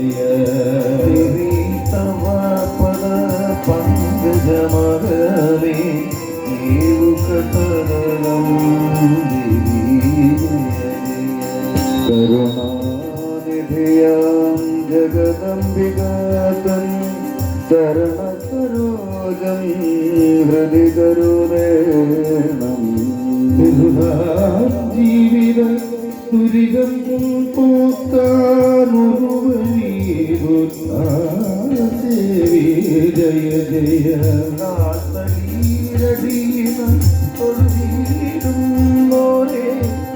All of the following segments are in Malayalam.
ജയ തവ പദ പങ്കജമകമേ കടലം കരുണാനിധിയാം ജഗദംബികാതൻ ചരണസരോജം ഹൃദി കരുണേണം ജീവിത ദുരിതം പോക്കാനുരുവീരുദേവി ജയ ജയ ൊഴുകീടും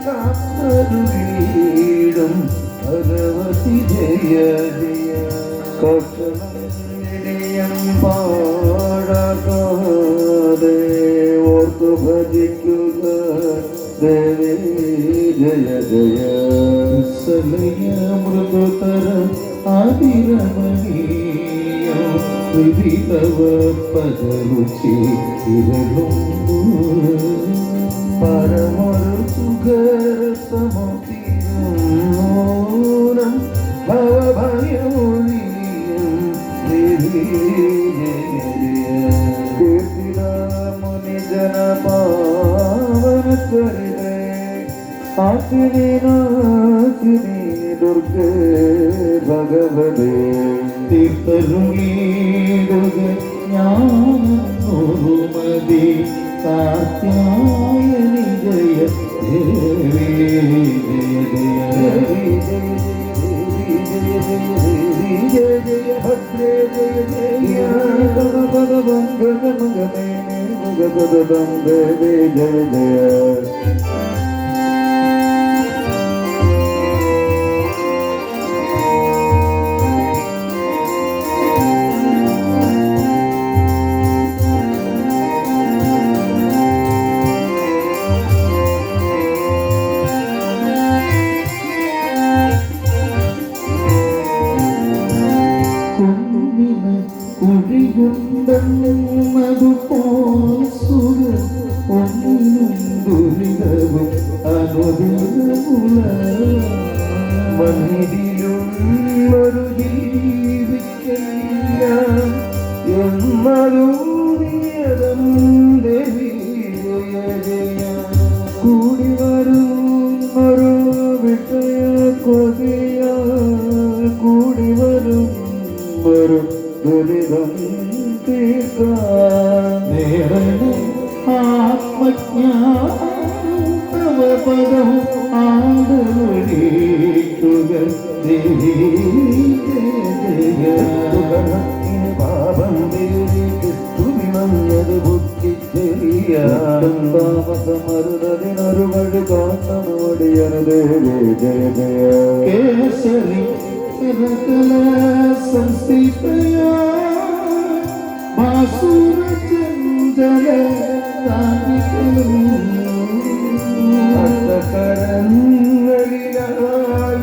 കാത്തരുകീടും ഭഗവതി ജയ ജയ കക്ഷണം പാടാകാതെ ഓർത്തു ഭജിക്കുക ദേവി ജയ ജയ സലയ മൃദുതര ആദിരമണീയ വിധിതവ പദരുചി പരമൊരു സുഖരസമോനം ഭവഭയമൊഴിയും കീർത്തിരാമുനി ജനപാവനത്വരിതേ ആസിനി നാസിനി ദുർഗേ ഭഗവതേ തീർത്ഥരുളീടുക ജ്ഞാനമതി കാത്യായനി ജയ ദേവി ജയ ജയ ജയ ജയ ഭദ്രേ ജയ ജയ മുഖപദമേ മുഖപദം ദേവി ജയ ജയ മധുപോൽ സുര ഒന്നിനും ദുരിതവും അനുദിനമുല മന്നിതിലുള്ളൊരു ജീവിക്കില്ല എന്നതും നിയതം ദേവി ജയ ജയ കൂടി വരും ഒരു വിഷയ കൊതിയ കൂടി വരും ഒരു ദുരിതം ആത്മജ്ഞാനപദം ആടുക പാപം തുണിമഞ്ഞത് ബുദ്ധി ചെറിയാടും താമസമരുതതിനൊരു വഴി കാണോടിയനു ദേവി ജയ ജയ കേശരി സംസ്ഥിതയാ മാസുരചന്ദ്ര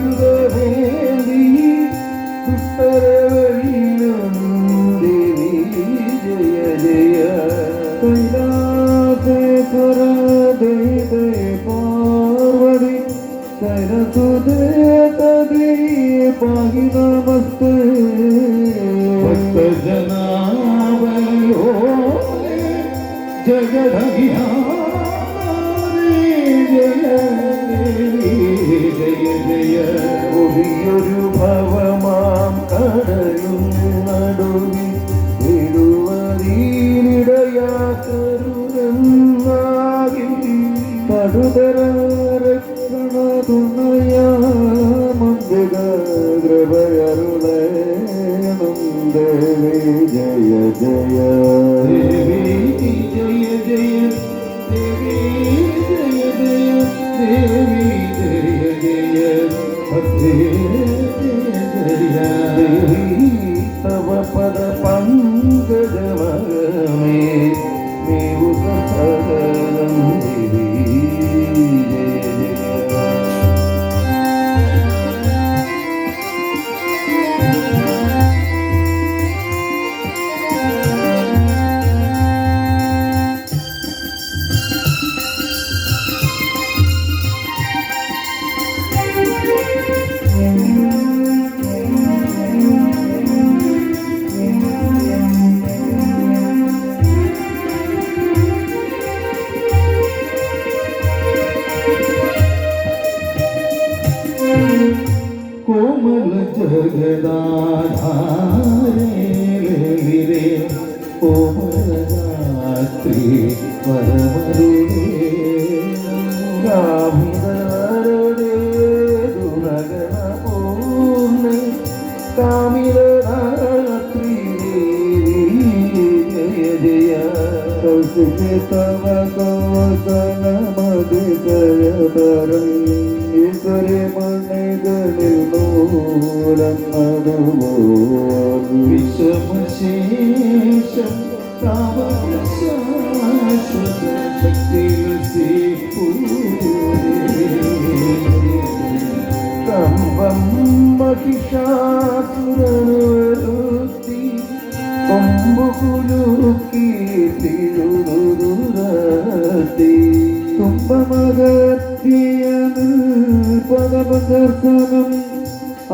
കരങ്ങളിലായുധേന്തി ഉത്തരവഴിയിലും ദേവി ജയ ജയ കൈലാസേശ്വര ദേവേ പാർവതി കരസുദേ തദീ പാഹി നമസ്തേ ഭക്തജനാവയോ ജഗദഹിയാരി ജയ ജയ ജയ ഒഴിയൊരു ഭവമാം കടയും നടുവിൽ ഇടുവരീനിടയാക്കരുതെന്നാകിൽ പടുതര രക്ഷണ തുണയാമന്തിക കൃപയരുളേണം ദേവി ജയ ജയ ദേവി ജയ ജയ ദേവി ജയ ജയ ദേവി ജയ ജയ ഭക്തി ജയ ദേവി തവ പദ പങ്കജമേ മേവു കടലം ദേവി ജയ ജയ കരുണാധാരേ ഓമരാത്രി വരമരുളേ കാമിതരുടെ ദുരഗണപൂർണ്ണ കാമിതരാത്രി ജയ ജയ കൗശിക തവ കവസന മധുകരതരം ഈശ്വര മണികളിൽ നൂലം നടുവോൽ വിശ്വമശേഷം കാമശാശ്വത ശക്തി കമ്പം മഹിഷാസുരനുരുത്തി കൊമ്പുകുലുക്കി തിരുതുരത്തി തുമ്പമകത്തിയത് പദപദർശനം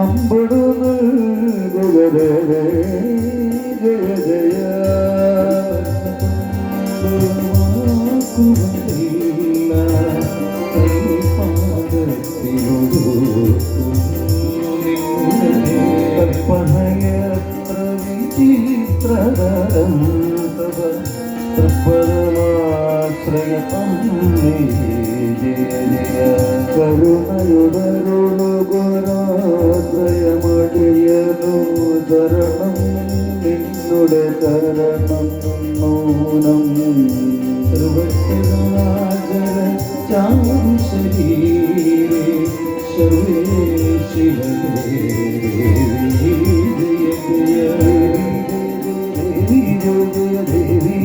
അമ്പടു നൽകുകരേ ജയ ജയ കൽപ്പനയത്ര വിചിത്രതരം തവ പരമാശ്രയം ജയ ജയ കരുണയുടരുളു ഗുരാശ്രയമടിയനു ശരണം നിന്നുടെ ശരണം നൂനം സർവരാജര ചാരു ശരീരേ സർവേ ശിവനേ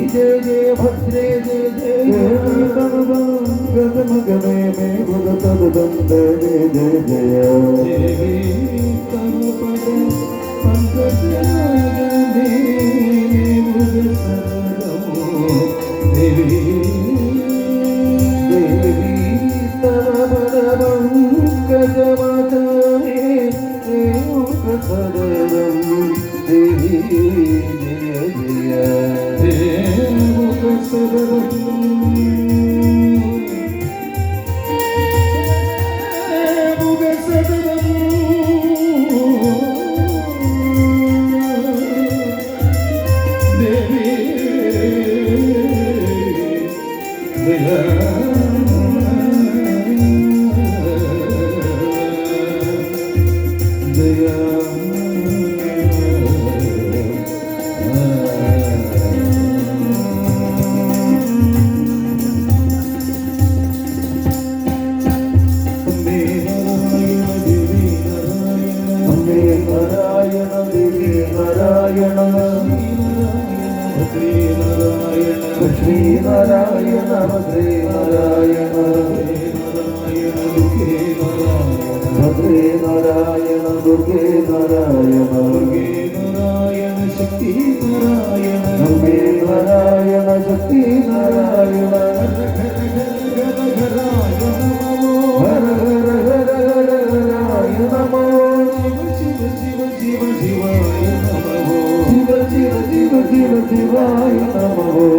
जय जय भद्रे जय जय गगमे मे भगतदं जय जय जय देवी तव पद पंकजमे भगतदं देवी देवी तव पद पंकजमे भगतदं देवी जय जय श्री नारायण भद्रे नारायण भद्रे नारायण दुर्गे नारायण नारायण शक्ति नारायण नमे नारायण शक्ति नारायण हर हर हर हर हराय नमो शिव शिव शिव शिवाय नमो शिव शिव शिव शिव शिवाय नमो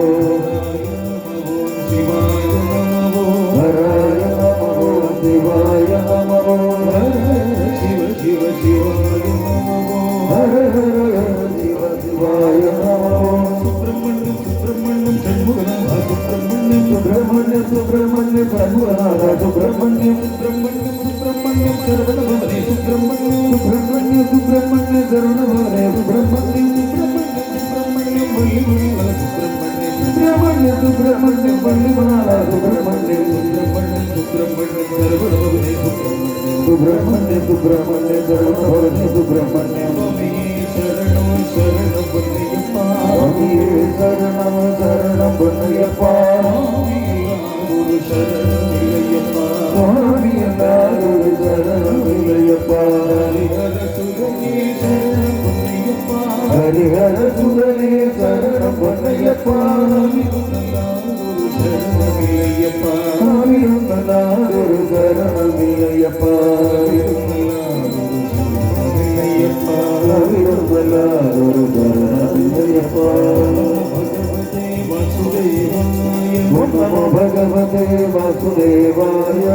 सुब्रह्मण्य प्रभुनाथ सुब्रह्मण्य सुब्रह्मण्य सर्वभवने सुब्रह्मण्य सुब्रह्मण्य सर्वभवने सुब्रह्मण्य सुब्रह्मण्य सुब्रह्मण्य वल्लीमाला सुब्रह्मण्य सर्वभवने सुब्रह्मण्य सुब्रह्मण्य सर्वभवने सुब्रह्मण्य शरणं शरणं वन्यप्पा शरणं शरणं वन्यप्पा हरिहर सुरने शरण पन्नयप्पा हरिहर शरण मिलयप्पा नमो भगवते वासुदेवाय